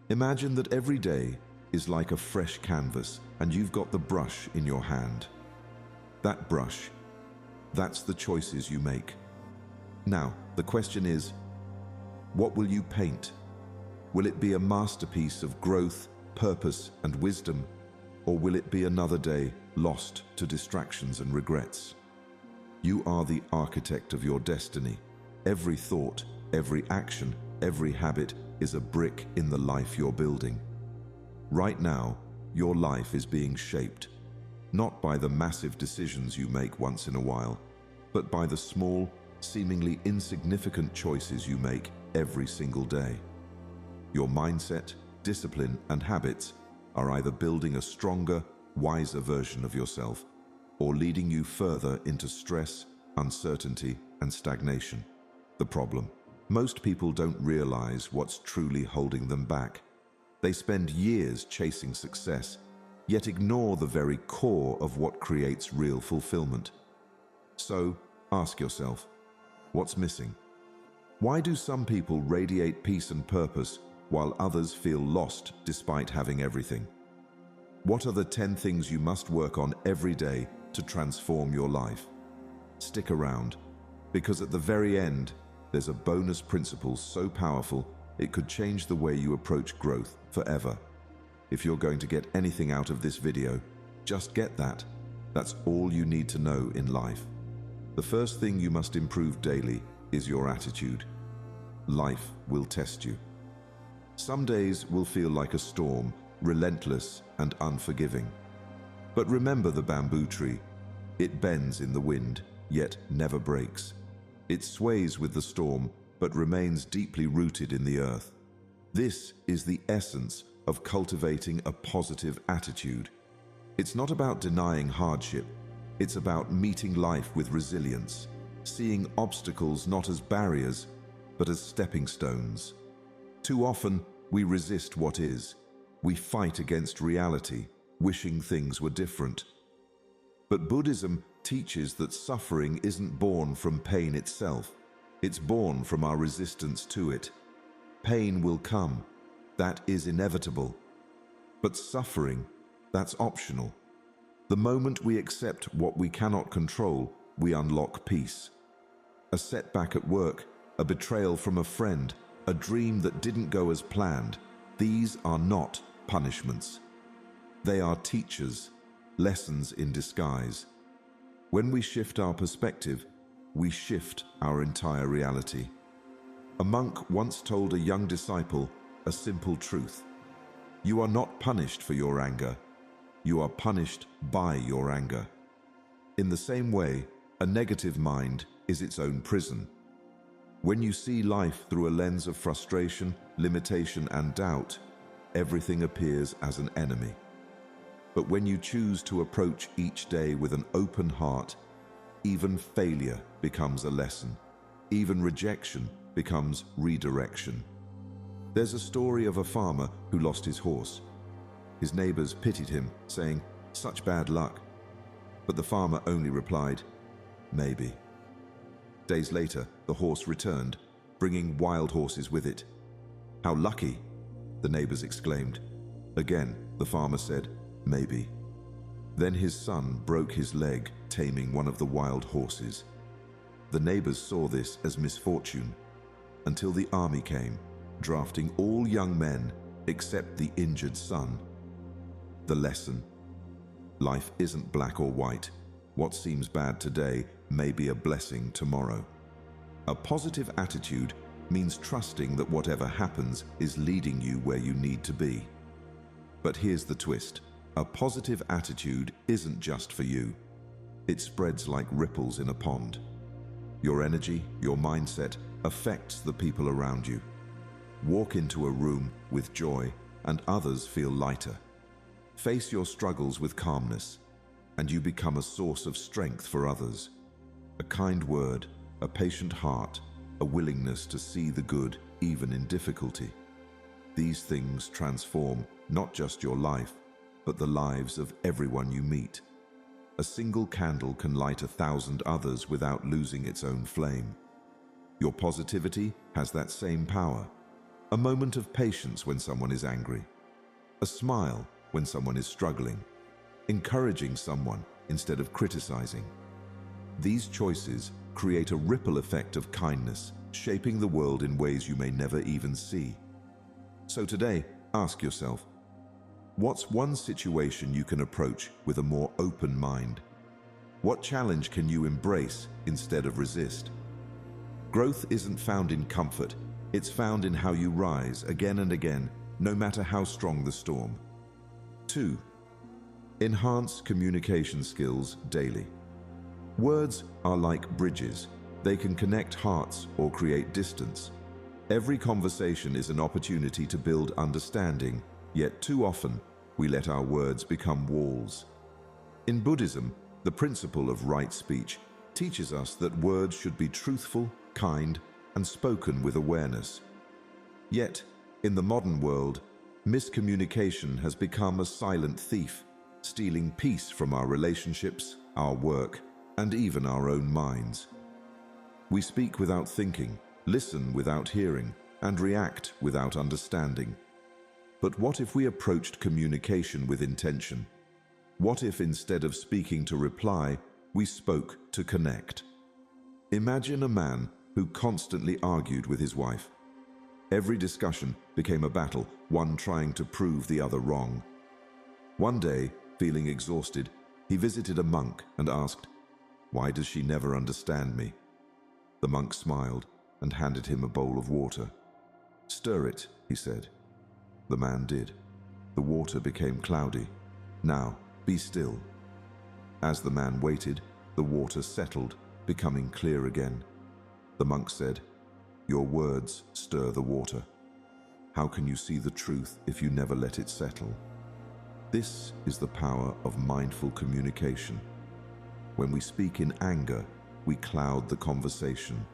Imagine that every day is like a fresh canvas and you've got the brush in your hand. That brush, that's the choices you make. Now, the question is, what will you paint? Will it be a masterpiece of growth, purpose, and wisdom, or will it be another day lost to distractions and regrets? You are the architect of your destiny. Every thought, every action, every habit is a brick in the life you're building. Right now, your life is being shaped, not by the massive decisions you make once in a while, but by the small, seemingly insignificant choices you make every single day. Your mindset, discipline, and habits are either building a stronger, wiser version of yourself or leading you further into stress, uncertainty, and stagnation. The problem: most people don't realize what's truly holding them back. They spend years chasing success, yet ignore the very core of what creates real fulfillment. So, ask yourself, what's missing? Why do some people radiate peace and purpose while others feel lost despite having everything? What are the 10 things you must work on every day to transform your life? Stick around, because at the very end, there's a bonus principle so powerful it could change the way you approach growth forever. If you're going to get anything out of this video, just get that. That's all you need to know in life. The first thing you must improve daily is your attitude. Life will test you. Some days will feel like a storm, relentless and unforgiving. But remember the bamboo tree. It bends in the wind, yet never breaks. It sways with the storm, but remains deeply rooted in the earth. This is the essence of cultivating a positive attitude. It's not about denying hardship. It's about meeting life with resilience, seeing obstacles not as barriers, but as stepping stones. Too often, we resist what is. We fight against reality, wishing things were different. But Buddhism teaches that suffering isn't born from pain itself. It's born from our resistance to it. Pain will come. That is inevitable. But suffering, that's optional. The moment we accept what we cannot control, we unlock peace. A setback at work, a betrayal from a friend, a dream that didn't go as planned, these are not punishments. They are teachers, lessons in disguise. When we shift our perspective, we shift our entire reality. A monk once told a young disciple a simple truth: you are not punished for your anger. You are punished by your anger. In the same way, a negative mind is its own prison. When you see life through a lens of frustration, limitation, and doubt, everything appears as an enemy. But when you choose to approach each day with an open heart, even failure becomes a lesson. Even rejection becomes redirection. There's a story of a farmer who lost his horse. His neighbors pitied him, saying, "Such bad luck." But the farmer only replied, "Maybe." Days later, the horse returned, bringing wild horses with it. "How lucky," the neighbors exclaimed. Again, the farmer said, "Maybe." Then his son broke his leg taming one of the wild horses. The neighbors saw this as misfortune, until the army came, drafting all young men except the injured son. The lesson: life isn't black or white. What seems bad today may be a blessing tomorrow. A positive attitude means trusting that whatever happens is leading you where you need to be. But here's the twist: a positive attitude isn't just for you. It spreads like ripples in a pond. Your energy, your mindset, affects the people around you. Walk into a room with joy, and others feel lighter. Face your struggles with calmness, and you become a source of strength for others. A kind word, a patient heart, a willingness to see the good even in difficulty. These things transform not just your life, but the lives of everyone you meet. A single candle can light 1,000 others without losing its own flame. Your positivity has that same power. A moment of patience when someone is angry. A smile when someone is struggling. Encouraging someone instead of criticizing. These choices create a ripple effect of kindness, shaping the world in ways you may never even see. So today, ask yourself, what's one situation you can approach with a more open mind? What challenge can you embrace instead of resist? Growth isn't found in comfort, it's found in how you rise again and again, no matter how strong the storm. 2. Enhance communication skills daily. Words are like bridges. They can connect hearts or create distance. Every conversation is an opportunity to build understanding, yet too often we let our words become walls. In Buddhism, the principle of right speech teaches us that words should be truthful, kind, and spoken with awareness. Yet, in the modern world, miscommunication has become a silent thief, stealing peace from our relationships, our work, and even our own minds. We speak without thinking, listen without hearing, and react without understanding. But what if we approached communication with intention? What if instead of speaking to reply, we spoke to connect? Imagine a man who constantly argued with his wife. Every discussion became a battle, one trying to prove the other wrong. One day, feeling exhausted, he visited a monk and asked, "Why does she never understand me?" The monk smiled and handed him a bowl of water. "Stir it," he said. The man did. The water became cloudy. "Now, be still." As the man waited, the water settled, becoming clear again. The monk said, "Your words stir the water. How can you see the truth if you never let it settle?" This is the power of mindful communication. When we speak in anger, we cloud the conversation.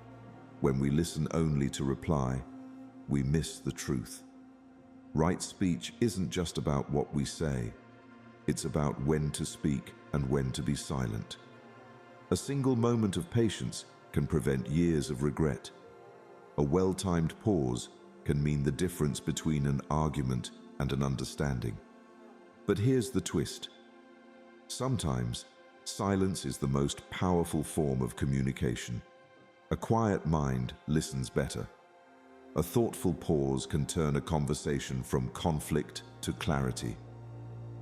When we listen only to reply, we miss the truth. Right speech isn't just about what we say. It's about when to speak and when to be silent. A single moment of patience can prevent years of regret. A well-timed pause can mean the difference between an argument and an understanding. But here's the twist. Sometimes, silence is the most powerful form of communication. A quiet mind listens better. A thoughtful pause can turn a conversation from conflict to clarity.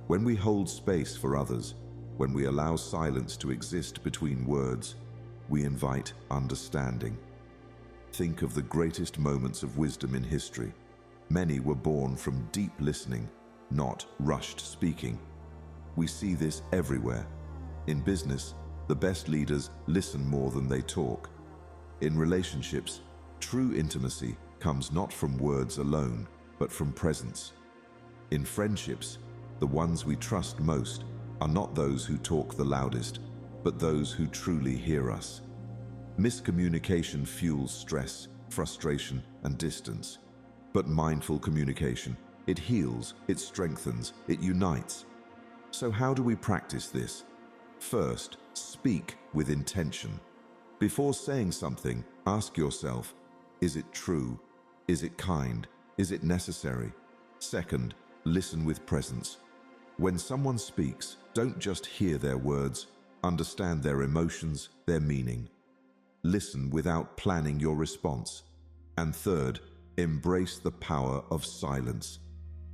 When we hold space for others, when we allow silence to exist between words, we invite understanding. Think of the greatest moments of wisdom in history. Many were born from deep listening, not rushed speaking. We see this everywhere. In business, the best leaders listen more than they talk. In relationships, true intimacy comes not from words alone, but from presence. In friendships, the ones we trust most are not those who talk the loudest, but those who truly hear us. Miscommunication fuels stress, frustration, and distance. But mindful communication, it heals, it strengthens, it unites. So how do we practice this? First, speak with intention. Before saying something, ask yourself, is it true? Is it kind? Is it necessary? Second, listen with presence. When someone speaks, don't just hear their words, understand their emotions, their meaning. Listen without planning your response. And third, embrace the power of silence.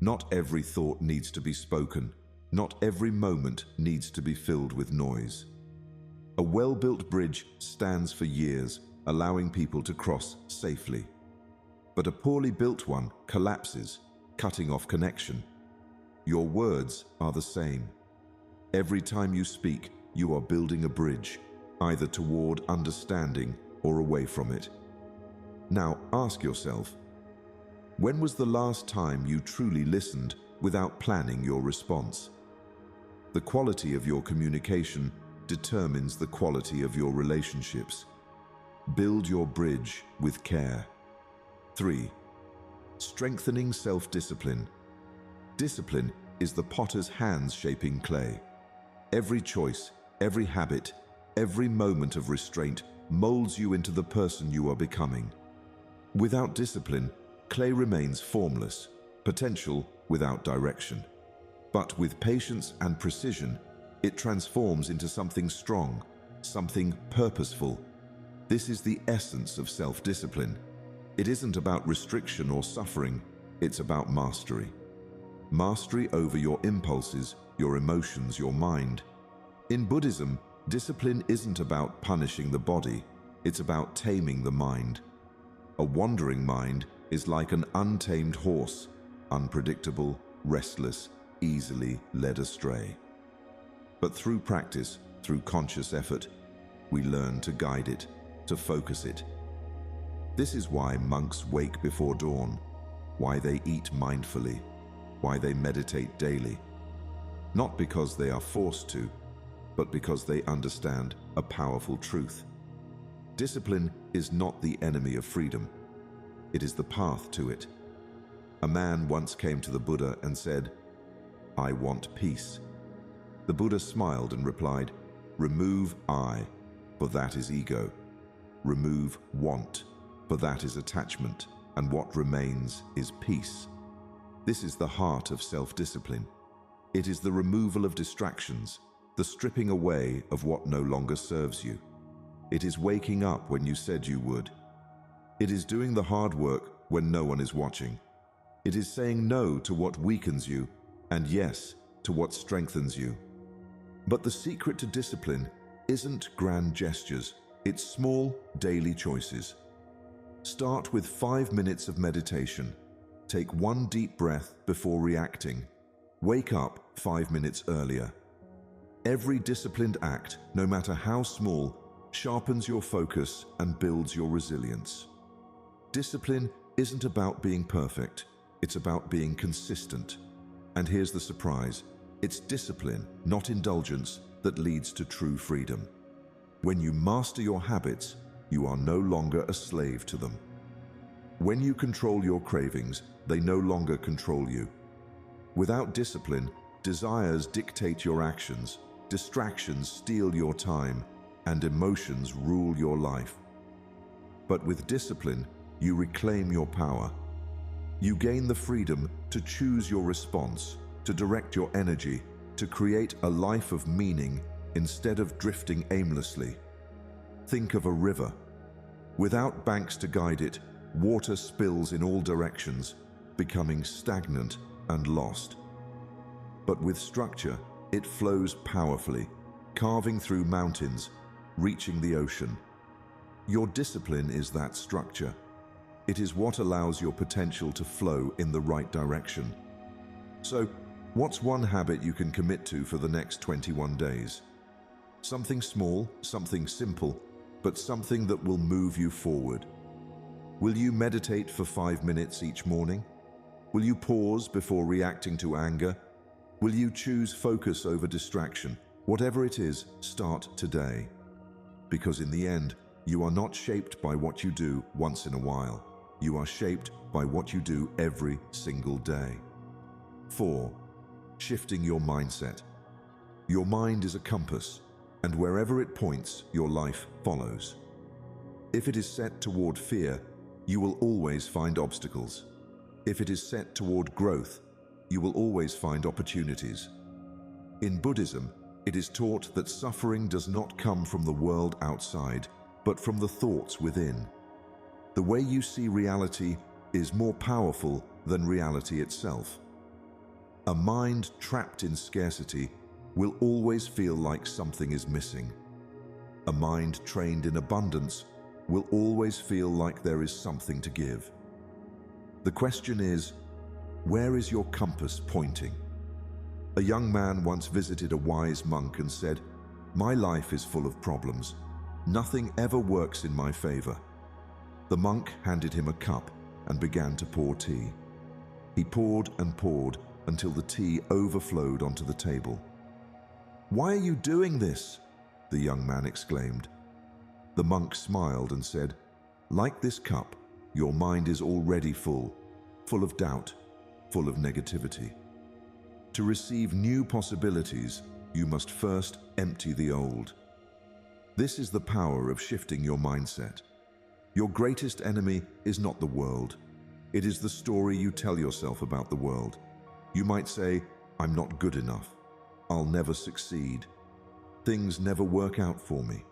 Not every thought needs to be spoken. Not every moment needs to be filled with noise. A well-built bridge stands for years, allowing people to cross safely. But a poorly built one collapses, cutting off connection. Your words are the same. Every time you speak, you are building a bridge, either toward understanding or away from it. Now ask yourself, when was the last time you truly listened without planning your response? The quality of your communication determines the quality of your relationships. Build your bridge with care. 3. Strengthening self-discipline. Discipline is the potter's hands shaping clay. Every choice, every habit, every moment of restraint molds you into the person you are becoming. Without discipline, Clay remains formless, potential without direction. But with patience and precision, it transforms into something strong, something purposeful. This is the essence of self-discipline. It isn't about restriction or suffering, it's about mastery. Mastery over your impulses, your emotions, your mind. In Buddhism, discipline isn't about punishing the body, it's about taming the mind. A wandering mind is like an untamed horse, unpredictable, restless, easily led astray. But through practice, through conscious effort, we learn to guide it, to focus it. This is why monks wake before dawn, why they eat mindfully, why they meditate daily. Not because they are forced to, but because they understand a powerful truth. Discipline is not the enemy of freedom. It is the path to it. A man once came to the Buddha and said, "I want peace." The Buddha smiled and replied, "Remove I, for that is ego. Remove want, for that is attachment, and what remains is peace." This is the heart of self-discipline. It is the removal of distractions, the stripping away of what no longer serves you. It is waking up when you said you would. It is doing the hard work when no one is watching. It is saying no to what weakens you and yes to what strengthens you. But the secret to discipline isn't grand gestures, it's small daily choices. Start with 5 minutes of meditation. Take one deep breath before reacting. Wake up 5 minutes earlier. Every disciplined act, no matter how small, sharpens your focus and builds your resilience. Discipline isn't about being perfect, it's about being consistent. And here's the surprise, it's discipline, not indulgence, that leads to true freedom. When you master your habits, you are no longer a slave to them. When you control your cravings, they no longer control you. Without discipline, desires dictate your actions, distractions steal your time, and emotions rule your life. But with discipline, you reclaim your power. You gain the freedom to choose your response, to direct your energy, to create a life of meaning instead of drifting aimlessly. Think of a river. Without banks to guide it, water spills in all directions, becoming stagnant and lost. But with structure, it flows powerfully, carving through mountains, reaching the ocean. Your discipline is that structure. It is what allows your potential to flow in the right direction. So, what's one habit you can commit to for the next 21 days? Something small, something simple, but something that will move you forward. Will you meditate for 5 minutes each morning? Will you pause before reacting to anger? Will you choose focus over distraction? Whatever it is, start today. Because in the end, you are not shaped by what you do once in a while. You are shaped by what you do every single day. 4. Shifting your mindset. Your mind is a compass, and wherever it points, your life follows. If it is set toward fear, you will always find obstacles. If it is set toward growth, you will always find opportunities. In Buddhism, it is taught that suffering does not come from the world outside, but from the thoughts within. The way you see reality is more powerful than reality itself. A mind trapped in scarcity will always feel like something is missing. A mind trained in abundance will always feel like there is something to give. The question is, where is your compass pointing? A young man once visited a wise monk and said, "My life is full of problems. Nothing ever works in my favor." The monk handed him a cup and began to pour tea. He poured and poured until the tea overflowed onto the table. "Why are you doing this?" the young man exclaimed. The monk smiled and said, "Like this cup, your mind is already full of doubt, full of negativity. To receive new possibilities, you must first empty the old." This is the power of shifting your mindset. Your greatest enemy is not the world. It is the story you tell yourself about the world. You might say, "I'm not good enough. I'll never succeed. Things never work out for me."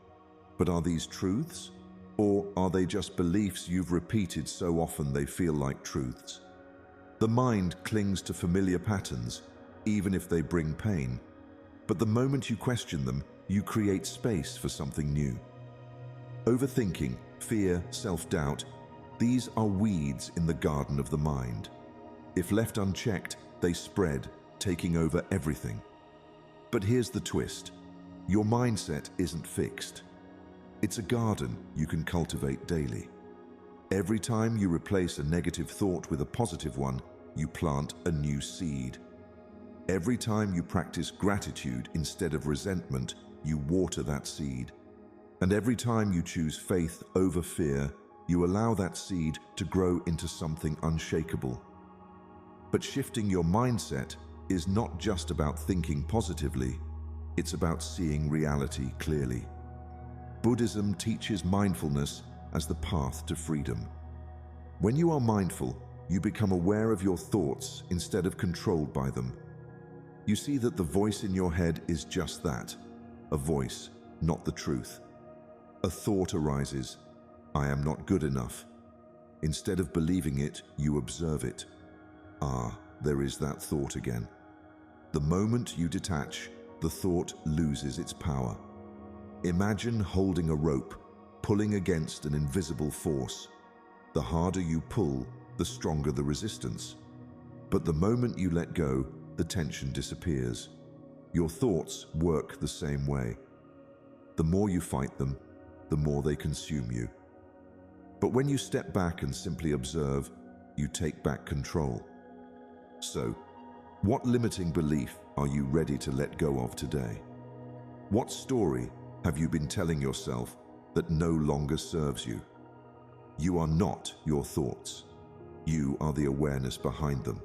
But are these truths? Or are they just beliefs you've repeated so often they feel like truths? The mind clings to familiar patterns, even if they bring pain. But the moment you question them, you create space for something new. Overthinking, fear, self-doubt, these are weeds in the garden of the mind. If left unchecked, they spread, taking over everything. But here's the twist. Your mindset isn't fixed. It's a garden you can cultivate daily. Every time you replace a negative thought with a positive one, you plant a new seed. Every time you practice gratitude instead of resentment, you water that seed. And every time you choose faith over fear, you allow that seed to grow into something unshakable. But shifting your mindset is not just about thinking positively, it's about seeing reality clearly. Buddhism teaches mindfulness as the path to freedom. When you are mindful, you become aware of your thoughts instead of controlled by them. You see that the voice in your head is just that, a voice, not the truth. A thought arises, "I am not good enough." Instead of believing it, you observe it. Ah, there is that thought again. The moment you detach, the thought loses its power. Imagine holding a rope, pulling against an invisible force. The harder you pull, the stronger the resistance. But the moment you let go, the tension disappears. Your thoughts work the same way. The more you fight them, the more they consume you. But when you step back and simply observe, you take back control. So, what limiting belief are you ready to let go of today? What story have you been telling yourself that no longer serves you? You are not your thoughts. You are the awareness behind them.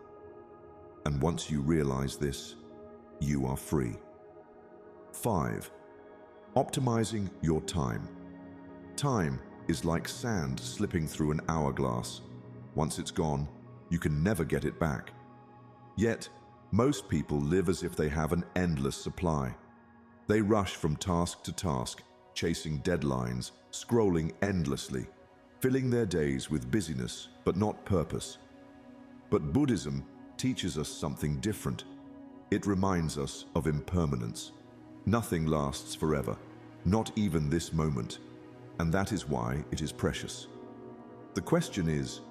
And once you realize this, you are free. 5. Optimizing your time. Time is like sand slipping through an hourglass. Once it's gone, you can never get it back. Yet, most people live as if they have an endless supply. They rush from task to task, chasing deadlines, scrolling endlessly, filling their days with busyness but not purpose. But Buddhism teaches us something different. It reminds us of impermanence. Nothing lasts forever, not even this moment, and that is why it is precious. The question is,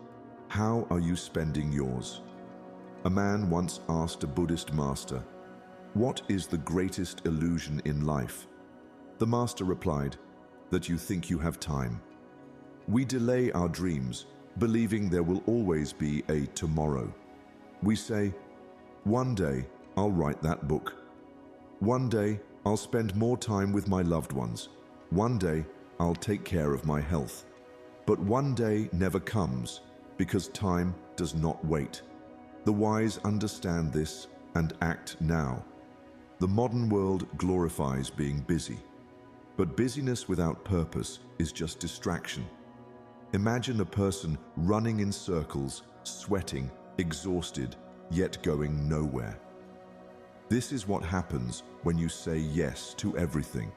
how are you spending yours? A man once asked a Buddhist master, "What is the greatest illusion in life?" The master replied, "That you think you have time." We delay our dreams, believing there will always be a tomorrow. We say, "One day I'll write that book. One day I'll spend more time with my loved ones. One day I'll take care of my health." But one day never comes because time does not wait. The wise understand this and act now. The modern world glorifies being busy, but busyness without purpose is just distraction. Imagine a person running in circles, sweating, exhausted, yet going nowhere. This is what happens when you say yes to everything,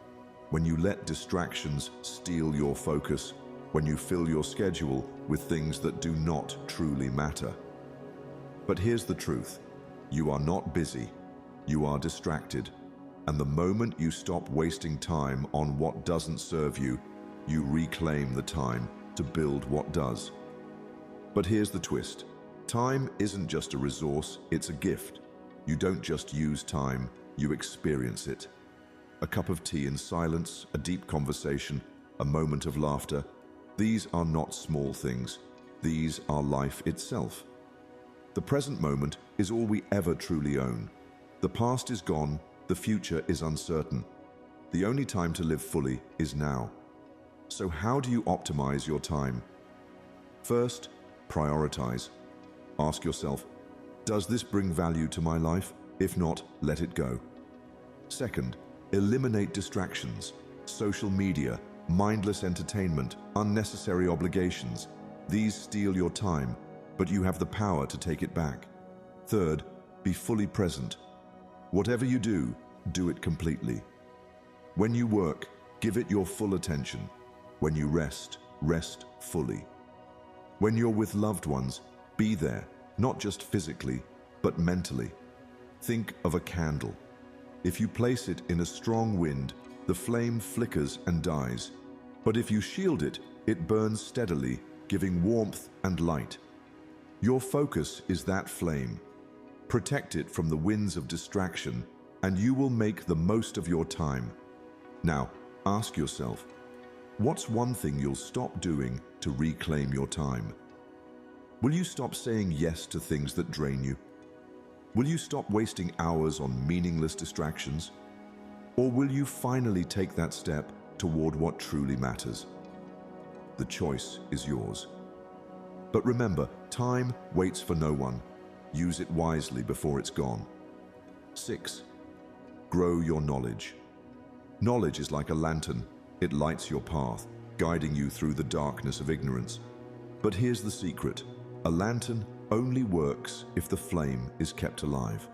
when you let distractions steal your focus, when you fill your schedule with things that do not truly matter. But here's the truth. You are not busy. You are distracted. And the moment you stop wasting time on what doesn't serve you, you reclaim the time to build what does. But here's the twist. Time isn't just a resource, it's a gift. You don't just use time, you experience it. A cup of tea in silence, a deep conversation, a moment of laughter. These are not small things. These are life itself. The present moment is all we ever truly own. The past is gone, the future is uncertain. The only time to live fully is now. So how do you optimize your time? First, prioritize. Ask yourself, does this bring value to my life? If not, let it go. Second, eliminate distractions. Social media, mindless entertainment, unnecessary obligations. These steal your time. but you have the power to take it back. Third, be fully present. Whatever you do, do it completely. When you work, give it your full attention. When you rest, rest fully. When you're with loved ones, be there, not just physically, but mentally. Think of a candle. If you place it in a strong wind, the flame flickers and dies. But if you shield it, it burns steadily, giving warmth and light. Your focus is that flame. Protect it from the winds of distraction, and you will make the most of your time. Now, ask yourself, what's one thing you'll stop doing to reclaim your time? Will you stop saying yes to things that drain you? Will you stop wasting hours on meaningless distractions? Or will you finally take that step toward what truly matters? The choice is yours. But remember, time waits for no one. Use it wisely before it's gone. 6. Grow your knowledge. Knowledge is like a lantern. It lights your path, guiding you through the darkness of ignorance. But here's the secret. A lantern only works if the flame is kept alive.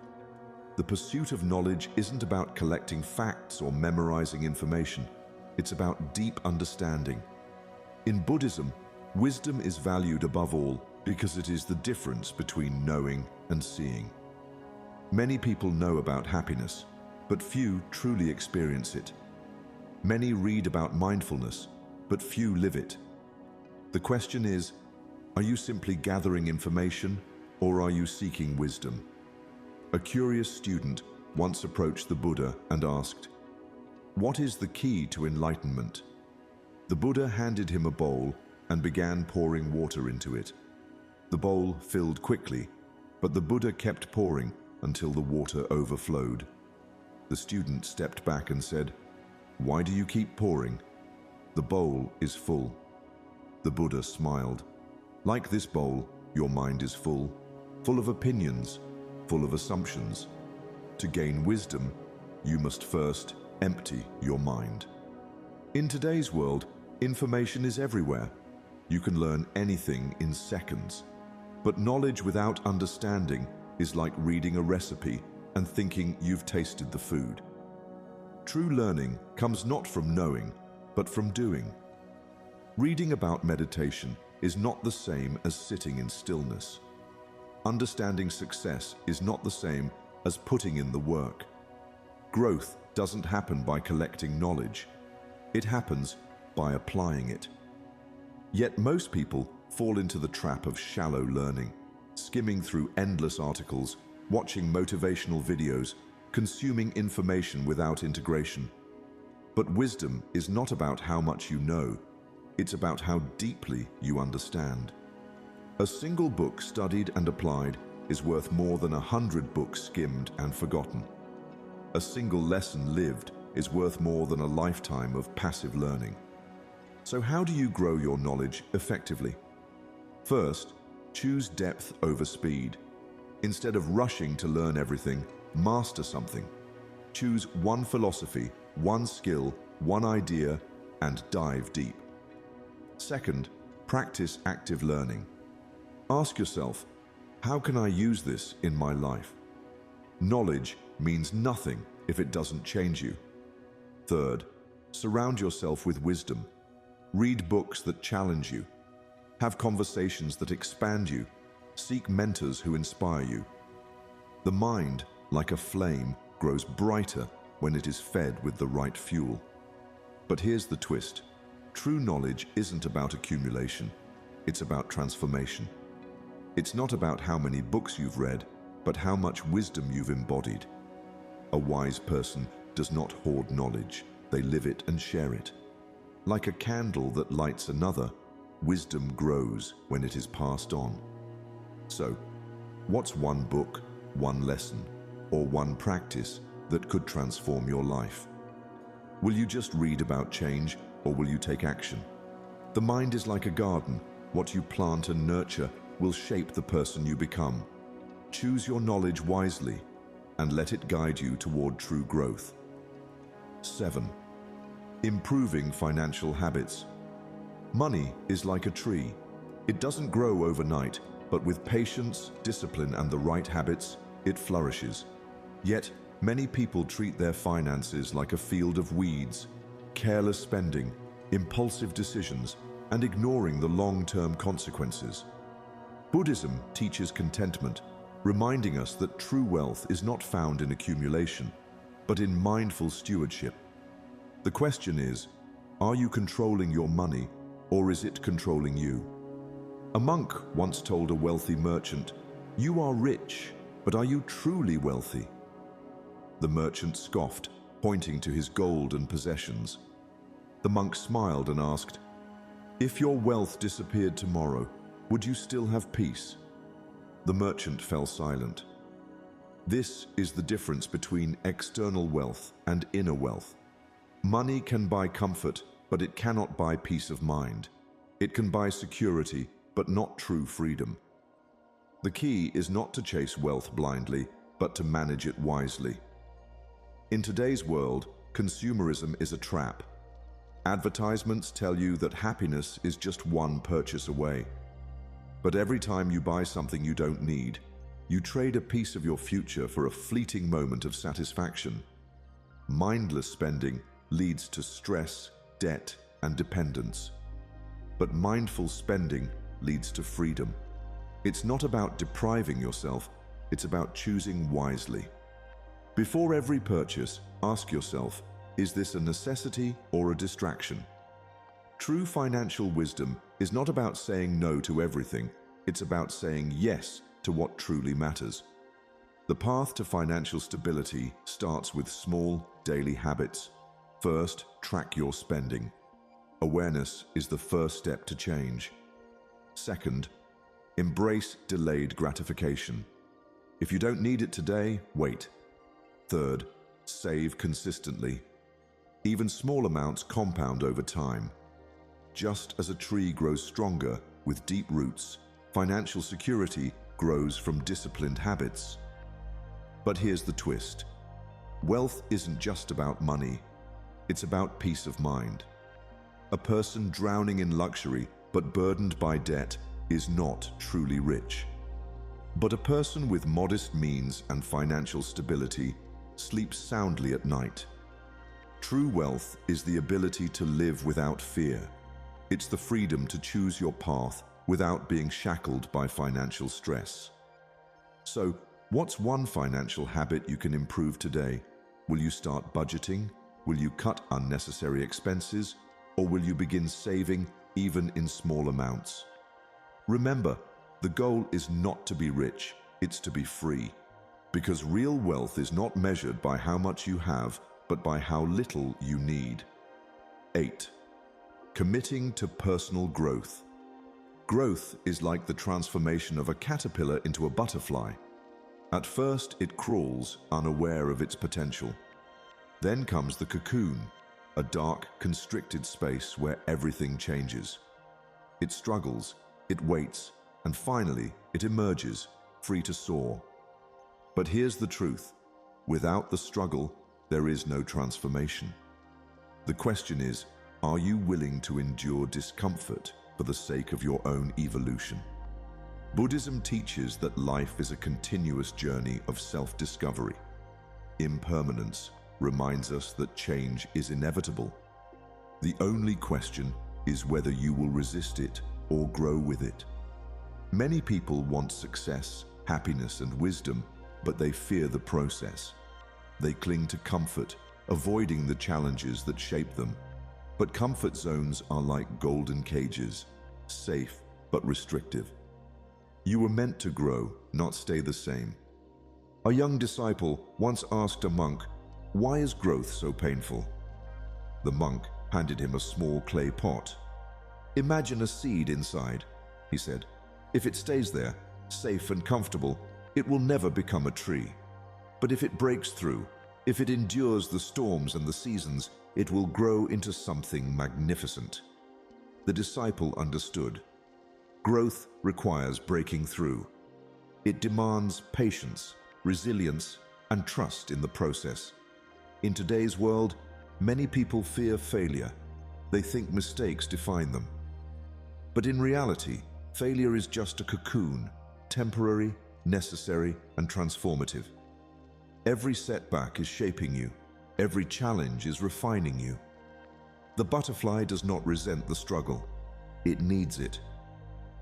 The pursuit of knowledge isn't about collecting facts or memorizing information. It's about deep understanding. In Buddhism, wisdom is valued above all because it is the difference between knowing and seeing. Many people know about happiness, but few truly experience it. Many read about mindfulness, but few live it. The question is, are you simply gathering information, or are you seeking wisdom? A curious student once approached the Buddha and asked, "What is the key to enlightenment?" The Buddha handed him a bowl and began pouring water into it. The bowl filled quickly, but the Buddha kept pouring until the water overflowed. The student stepped back and said, "Why do you keep pouring? The bowl is full." The Buddha smiled. Like this bowl, your mind is full of opinions, full of assumptions. To gain wisdom, you must first empty your mind. In today's world, information is everywhere. You can learn anything in seconds. But knowledge without understanding is like reading a recipe and thinking you've tasted the food. True learning comes not from knowing, but from doing. Reading about meditation is not the same as sitting in stillness. Understanding success is not the same as putting in the work. Growth doesn't happen by collecting knowledge. It happens by applying it. Yet most people fall into the trap of shallow learning, skimming through endless articles, watching motivational videos, consuming information without integration. But wisdom is not about how much you know. It's about how deeply you understand. A single book studied and applied is worth more than 100 books skimmed and forgotten. A single lesson lived is worth more than a lifetime of passive learning. So how do you grow your knowledge effectively? First, choose depth over speed. Instead of rushing to learn everything, master something. Choose one philosophy, one skill, one idea, and dive deep. Second, practice active learning. Ask yourself, how can I use this in my life? Knowledge means nothing if it doesn't change you. Third, surround yourself with wisdom. Read books that challenge you. Have conversations that expand you. Seek mentors who inspire you. The mind, like a flame, grows brighter when it is fed with the right fuel. But here's the twist. True knowledge isn't about accumulation. It's about transformation. It's not about how many books you've read, but how much wisdom you've embodied. A wise person does not hoard knowledge. They live it and share it. Like a candle that lights another, wisdom grows when it is passed on. So, what's one book, one lesson, or one practice that could transform your life? Will you just read about change, or will you take action? The mind is like a garden. What you plant and nurture will shape the person you become. Choose your knowledge wisely and let it guide you toward true growth. 7. Improving financial habits. Money is like a tree. It doesn't grow overnight. But with patience, discipline, and the right habits, it flourishes. Yet, many people treat their finances like a field of weeds, careless spending, impulsive decisions, and ignoring the long-term consequences. Buddhism teaches contentment, reminding us that true wealth is not found in accumulation, but in mindful stewardship. The question is, are you controlling your money, or is it controlling you? A monk once told a wealthy merchant, "You are rich, but are you truly wealthy?" The merchant scoffed, pointing to his gold and possessions. The monk smiled and asked, "If your wealth disappeared tomorrow, would you still have peace?" The merchant fell silent. This is the difference between external wealth and inner wealth. Money can buy comfort, but it cannot buy peace of mind. It can buy security, but not true freedom. The key is not to chase wealth blindly, but to manage it wisely. In today's world, consumerism is a trap. Advertisements tell you that happiness is just one purchase away. But every time you buy something you don't need, you trade a piece of your future for a fleeting moment of satisfaction. Mindless spending leads to stress, debt, and dependence. But mindful spending leads to freedom. It's not about depriving yourself, it's about choosing wisely. Before every purchase, ask yourself, is this a necessity or a distraction? True financial wisdom is not about saying no to everything, it's about saying yes to what truly matters. The path to financial stability starts with small, daily habits. First, track your spending. Awareness is the first step to change. Second, embrace delayed gratification. If you don't need it today, wait. Third, save consistently. Even small amounts compound over time. Just as a tree grows stronger with deep roots, financial security grows from disciplined habits. But here's the twist. Wealth isn't just about money. It's about peace of mind. A person drowning in luxury but burdened by debt is not truly rich. But a person with modest means and financial stability sleeps soundly at night. True wealth is the ability to live without fear. It's the freedom to choose your path without being shackled by financial stress. So, what's one financial habit you can improve today? Will you start budgeting? Will you cut unnecessary expenses? Or will you begin saving even in small amounts? Remember, the goal is not to be rich, it's to be free. Because real wealth is not measured by how much you have, but by how little you need. 8. Committing to personal growth. Growth is like the transformation of a caterpillar into a butterfly. At first, it crawls, unaware of its potential. Then comes the cocoon, a dark, constricted space where everything changes. It struggles, it waits, and finally, it emerges, free to soar. But here's the truth. Without the struggle, there is no transformation. The question is, are you willing to endure discomfort for the sake of your own evolution? Buddhism teaches that life is a continuous journey of self-discovery. Impermanence reminds us that change is inevitable. The only question is whether you will resist it or grow with it. Many people want success, happiness, and wisdom, but they fear the process. They cling to comfort, avoiding the challenges that shape them. But comfort zones are like golden cages, safe but restrictive. You were meant to grow, not stay the same. A young disciple once asked a monk, "Why is growth so painful?" The monk handed him a small clay pot. "Imagine a seed inside," he said. "If it stays there, safe and comfortable, it will never become a tree. But if it breaks through, if it endures the storms and the seasons, it will grow into something magnificent." The disciple understood. Growth requires breaking through. It demands patience, resilience, and trust in the process. In today's world, many people fear failure. They think mistakes define them. But in reality, Failure is just a cocoon, temporary, necessary, and transformative. Every setback is shaping you. Every challenge is refining you. The butterfly does not resent the struggle. It needs it.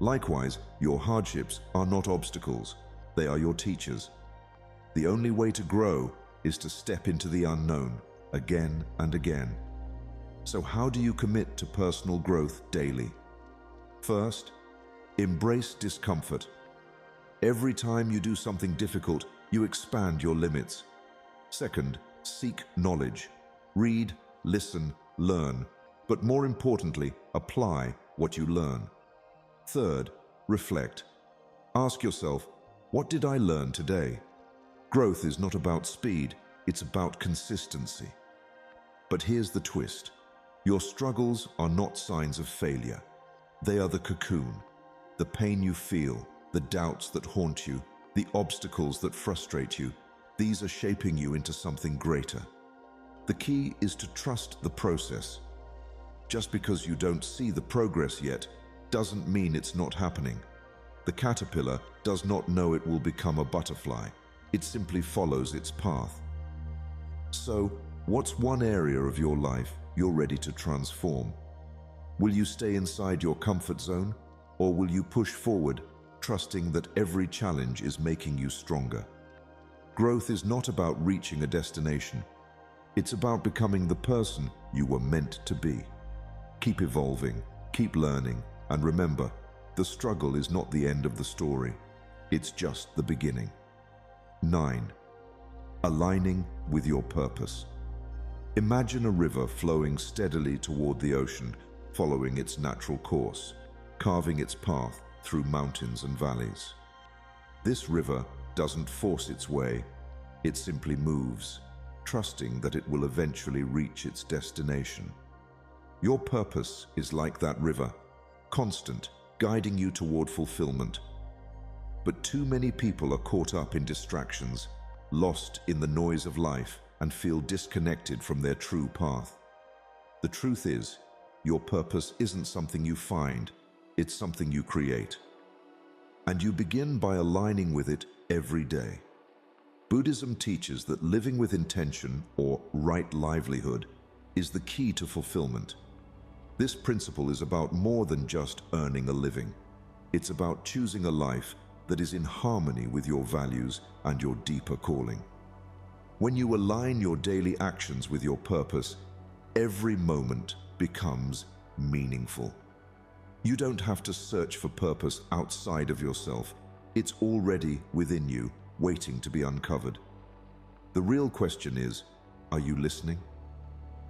Likewise, your hardships are not obstacles. They are your teachers. The only way to grow is to step into the unknown again and again. So how do you commit to personal growth daily? First, embrace discomfort. Every time you do something difficult, you expand your limits. Second, seek knowledge. Read, listen, learn, but more importantly, apply what you learn. Third, reflect. Ask yourself, what did I learn today? Growth is not about speed, it's about consistency. But here's the twist. Your struggles are not signs of failure. They are the cocoon. The pain you feel, the doubts that haunt you, the obstacles that frustrate you, these are shaping you into something greater. The key is to trust the process. Just because you don't see the progress yet doesn't mean it's not happening. The caterpillar does not know it will become a butterfly. It simply follows its path. So, what's one area of your life you're ready to transform? Will you stay inside your comfort zone, or will you push forward, trusting that every challenge is making you stronger? Growth is not about reaching a destination. It's about becoming the person you were meant to be. Keep evolving, keep learning, and remember, the struggle is not the end of the story. It's just the beginning. 9. Aligning with your purpose. Imagine a river flowing steadily toward the ocean, following its natural course, carving its path through mountains and valleys. This river doesn't force its way, it simply moves, trusting that it will eventually reach its destination. Your purpose is like that river, constant, guiding you toward fulfillment. But too many people are caught up in distractions, lost in the noise of life, and feel disconnected from their true path. The truth is, your purpose isn't something you find, it's something you create. And you begin by aligning with it every day. Buddhism teaches that living with intention, or right livelihood, is the key to fulfillment. This principle is about more than just earning a living. It's about choosing a life that is in harmony with your values and your deeper calling. When you align your daily actions with your purpose, every moment becomes meaningful. You don't have to search for purpose outside of yourself. It's already within you, waiting to be uncovered. The real question is, are you listening?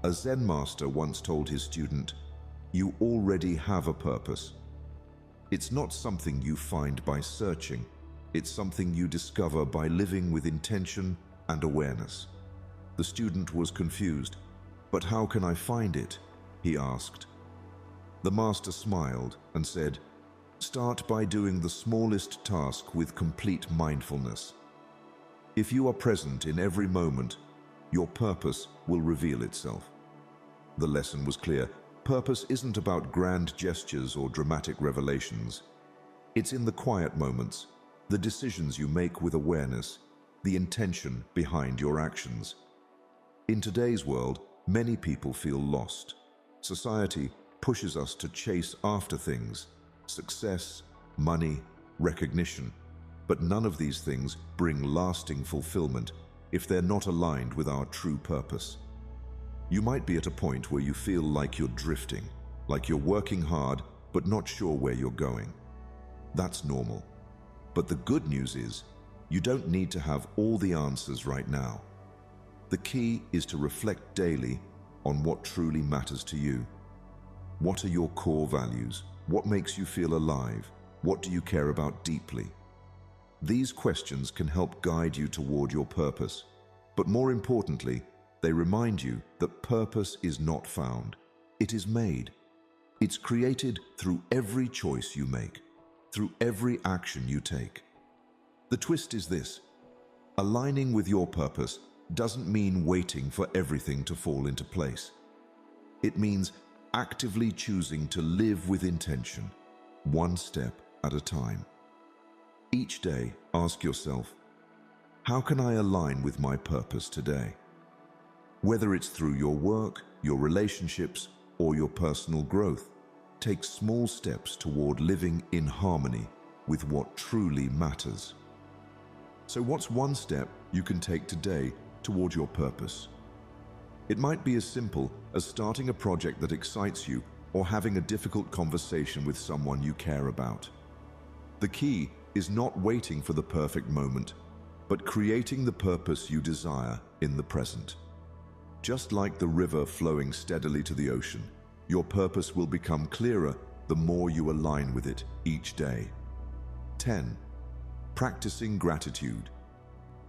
A Zen master once told his student, "You already have a purpose." It's not something you find by searching. It's something you discover by living with intention and awareness. The student was confused. "But how can I find it?" he asked. The master smiled and said, "Start by doing the smallest task with complete mindfulness. If you are present in every moment, your purpose will reveal itself." The lesson was clear. Purpose isn't about grand gestures or dramatic revelations. It's in the quiet moments, the decisions you make with awareness, the intention behind your actions. In today's world, many people feel lost. Society pushes us to chase after things, success, money, recognition. But none of these things bring lasting fulfillment if they're not aligned with our true purpose. You might be at a point where you feel like you're drifting, like you're working hard but not sure where you're going. That's normal. But the good news is, you don't need to have all the answers right now. The key is to reflect daily on what truly matters to you. What are your core values? What makes you feel alive? What do you care about deeply? These questions can help guide you toward your purpose. But more importantly, they remind you that purpose is not found. It is made. It's created through every choice you make, through every action you take. The twist is this: aligning with your purpose doesn't mean waiting for everything to fall into place. It means actively choosing to live with intention, one step at a time. Each day, ask yourself, how can I align with my purpose today? Whether it's through your work, your relationships, or your personal growth, take small steps toward living in harmony with what truly matters. So what's one step you can take today toward your purpose? It might be as simple as starting a project that excites you or having a difficult conversation with someone you care about. The key is not waiting for the perfect moment, but creating the purpose you desire in the present. Just like the river flowing steadily to the ocean, your purpose will become clearer the more you align with it each day. 10. Practicing gratitude.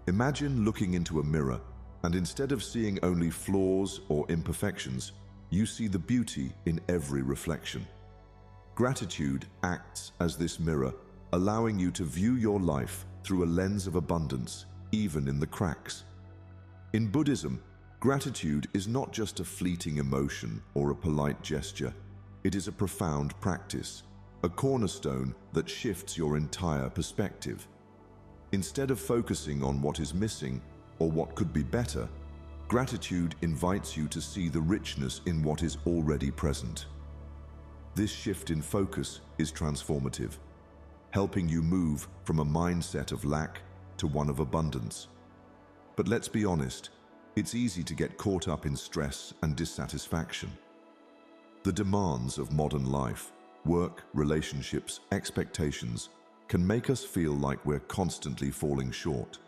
Imagine looking into a mirror, and instead of seeing only flaws or imperfections, you see the beauty in every reflection. Gratitude acts as this mirror, allowing you to view your life through a lens of abundance, even in the cracks. In Buddhism, gratitude is not just a fleeting emotion or a polite gesture. It is a profound practice, a cornerstone that shifts your entire perspective. Instead of focusing on what is missing or what could be better, gratitude invites you to see the richness in what is already present. This shift in focus is transformative, helping you move from a mindset of lack to one of abundance. But let's be honest, it's easy to get caught up in stress and dissatisfaction. The demands of modern life, work, relationships, expectations, can make us feel like we're constantly falling short.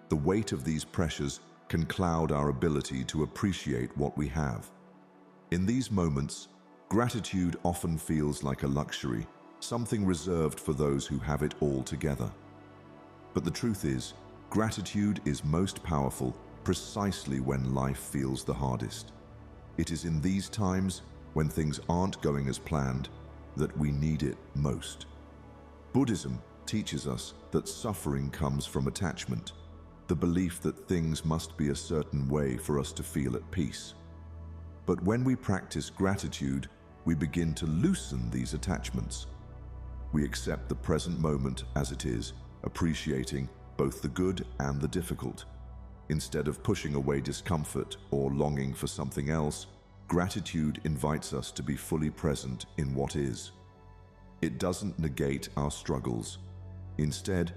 The weight of these pressures can cloud our ability to appreciate what we have. In these moments, gratitude often feels like a luxury, something reserved for those who have it all together. But the truth is, gratitude is most powerful precisely when life feels the hardest. It is in these times, when things aren't going as planned, that we need it most. Buddhism teaches us that suffering comes from attachment, the belief that things must be a certain way for us to feel at peace. But when we practice gratitude, we begin to loosen these attachments. We accept the present moment as it is, appreciating both the good and the difficult. Instead of pushing away discomfort or longing for something else, gratitude invites us to be fully present in what is. It doesn't negate our struggles. Instead,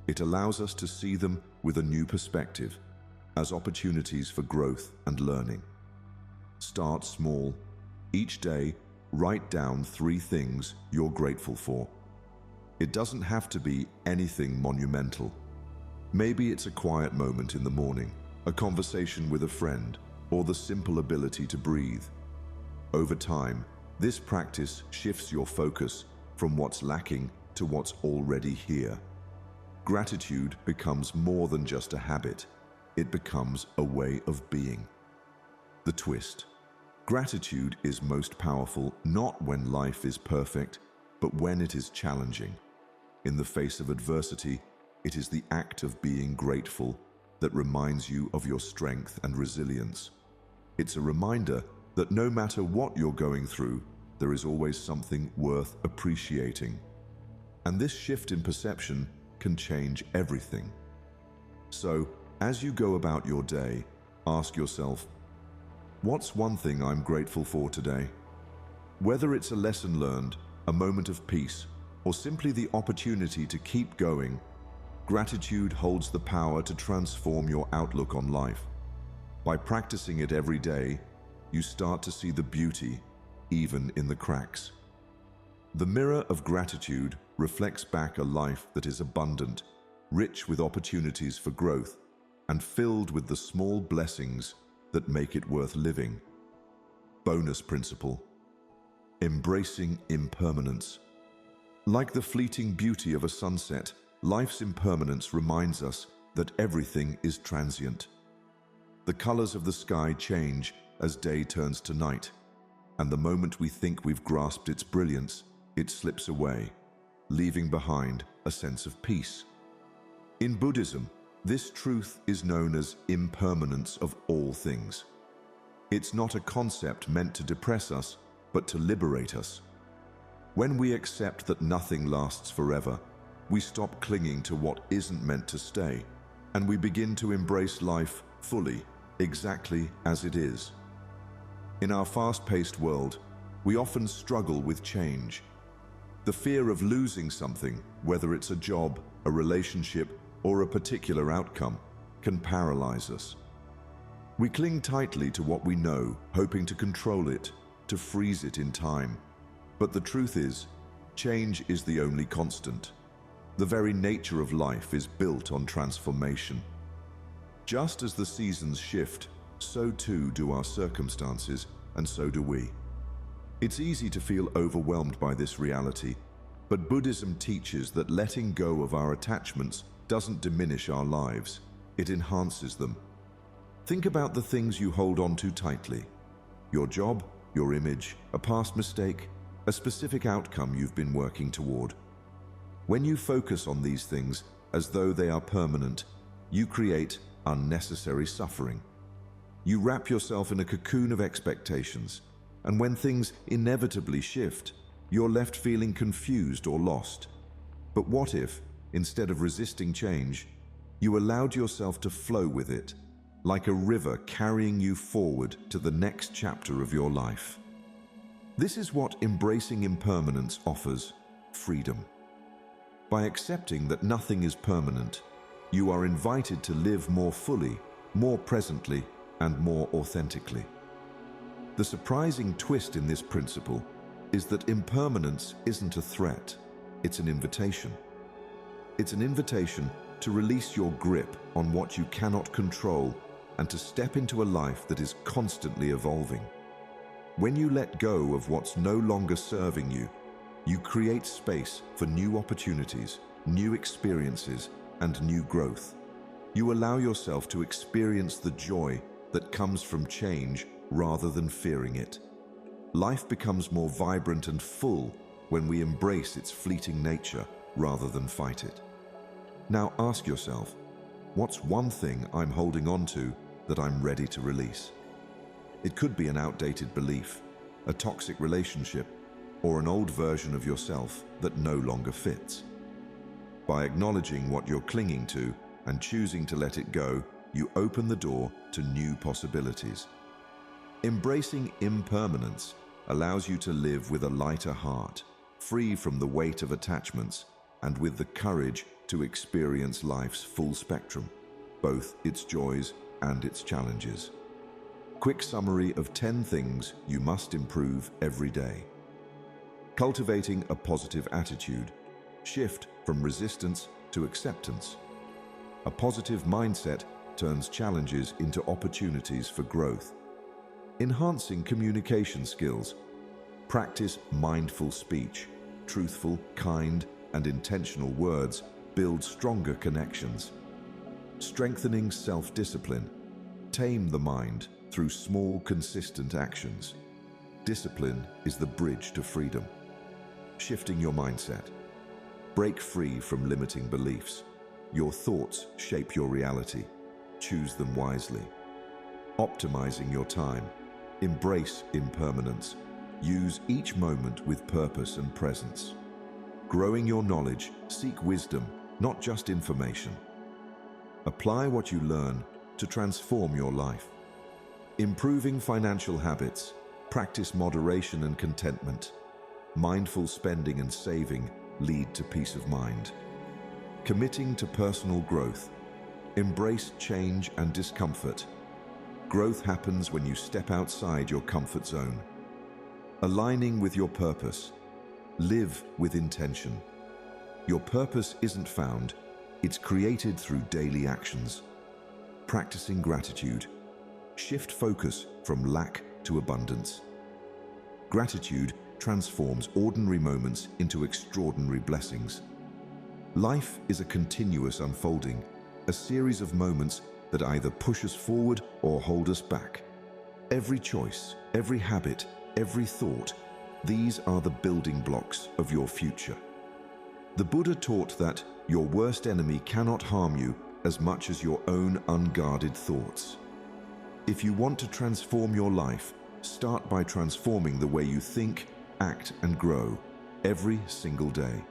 it allows us to see them with a new perspective, as opportunities for growth and learning. Start small. Each day, write down 3 things you're grateful for. It doesn't have to be anything monumental. Maybe it's a quiet moment in the morning, a conversation with a friend, or the simple ability to breathe. Over time, this practice shifts your focus from what's lacking to what's already here. Gratitude becomes more than just a habit. It becomes a way of being. The twist. Gratitude is most powerful not when life is perfect, but when it is challenging. In the face of adversity, it is the act of being grateful that reminds you of your strength and resilience. It's a reminder that no matter what you're going through, there is always something worth appreciating. And this shift in perception can change everything. So, as you go about your day, ask yourself, what's one thing I'm grateful for today? Whether it's a lesson learned, a moment of peace, or simply the opportunity to keep going, gratitude holds the power to transform your outlook on life. By practicing it every day, you start to see the beauty, even in the cracks. The mirror of gratitude reflects back a life that is abundant, rich with opportunities for growth, and filled with the small blessings that make it worth living. Bonus principle: embracing impermanence. Like the fleeting beauty of a sunset, life's impermanence reminds us that everything is transient. The colors of the sky change as day turns to night, and the moment we think we've grasped its brilliance, it slips away, leaving behind a sense of peace. In Buddhism, this truth is known as impermanence of all things. It's not a concept meant to depress us, but to liberate us. When we accept that nothing lasts forever, we stop clinging to what isn't meant to stay, and we begin to embrace life fully, exactly as it is. In our fast-paced world, we often struggle with change. The fear of losing something, whether it's a job, a relationship, or a particular outcome, can paralyze us. We cling tightly to what we know, hoping to control it, to freeze it in time. But the truth is, change is the only constant. The very nature of life is built on transformation. Just as the seasons shift, so too do our circumstances, and so do we. It's easy to feel overwhelmed by this reality, but Buddhism teaches that letting go of our attachments doesn't diminish our lives, it enhances them. Think about the things you hold on to tightly: your job, your image, a past mistake, a specific outcome you've been working toward. When you focus on these things as though they are permanent, you create unnecessary suffering. You wrap yourself in a cocoon of expectations, and when things inevitably shift, you're left feeling confused or lost. But what if, instead of resisting change, you allowed yourself to flow with it, like a river carrying you forward to the next chapter of your life? This is what embracing impermanence offers: freedom. By accepting that nothing is permanent, you are invited to live more fully, more presently, and more authentically. The surprising twist in this principle is that impermanence isn't a threat, it's an invitation. It's an invitation to release your grip on what you cannot control and to step into a life that is constantly evolving. When you let go of what's no longer serving you, you create space for new opportunities, new experiences, and new growth. You allow yourself to experience the joy that comes from change rather than fearing it. Life becomes more vibrant and full when we embrace its fleeting nature rather than fight it. Now ask yourself, what's one thing I'm holding on to that I'm ready to release? It could be an outdated belief, a toxic relationship, or an old version of yourself that no longer fits. By acknowledging what you're clinging to and choosing to let it go, you open the door to new possibilities. Embracing impermanence allows you to live with a lighter heart, free from the weight of attachments, and with the courage to experience life's full spectrum, both its joys and its challenges. Quick summary of 10 things you must improve every day. Cultivating a positive attitude. Shift from resistance to acceptance. A positive mindset turns challenges into opportunities for growth. Enhancing communication skills. Practice mindful speech. Truthful, kind, and intentional words build stronger connections. Strengthening self-discipline. Tame the mind through small, consistent actions. Discipline is the bridge to freedom. Shifting your mindset. Break free from limiting beliefs. Your thoughts shape your reality. Choose them wisely. Optimizing your time. Embrace impermanence. Use each moment with purpose and presence. Growing your knowledge. Seek wisdom, not just information. Apply what you learn to transform your life. Improving financial habits. Practice moderation and contentment. Mindful spending and saving lead to peace of mind. Committing to personal growth. Embrace change and discomfort. Growth happens when you step outside your comfort zone. Aligning with your purpose. Live with intention. Your purpose isn't found, it's created through daily actions. Practicing gratitude. Shift focus from lack to abundance. Gratitude transforms ordinary moments into extraordinary blessings. Life is a continuous unfolding, a series of moments that either push us forward or hold us back. Every choice, every habit, every thought, these are the building blocks of your future. The Buddha taught that your worst enemy cannot harm you as much as your own unguarded thoughts. If you want to transform your life, start by transforming the way you think, act, and grow. every single day.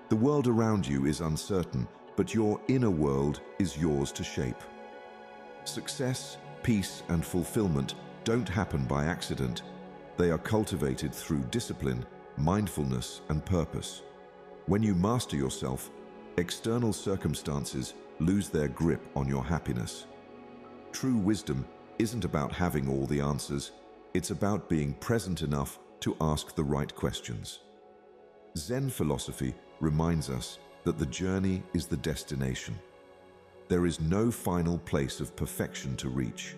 The world around you is uncertain, but your inner world is yours to shape. Success, peace, and fulfillment don't happen by accident. They are cultivated through discipline, mindfulness, and purpose. When you master yourself, external circumstances lose their grip on your happiness. True wisdom isn't about having all the answers, it's about being present enough to ask the right questions. Zen philosophy reminds us that the journey is the destination. There is no final place of perfection to reach,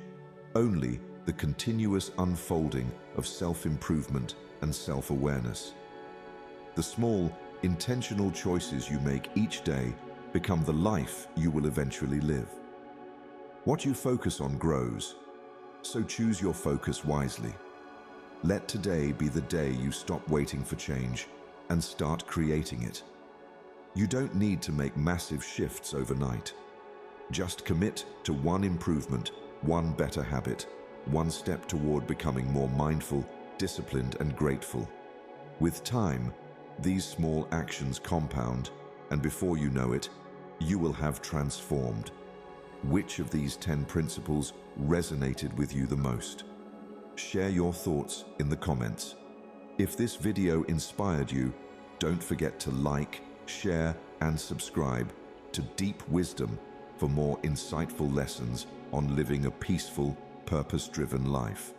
only the continuous unfolding of self-improvement and self-awareness. The small, intentional choices you make each day become the life you will eventually live. What you focus on grows, so choose your focus wisely. Let today be the day you stop waiting for change and start creating it. You don't need to make massive shifts overnight. Just commit to one improvement, one better habit, one step toward becoming more mindful, disciplined, and grateful. With time, these small actions compound, and before you know it, you will have transformed. Which of these 10 principles resonated with you the most? Share your thoughts in the comments. If this video inspired you, don't forget to like, share, and subscribe to Deep Wisdom for more insightful lessons on living a peaceful, purpose-driven life.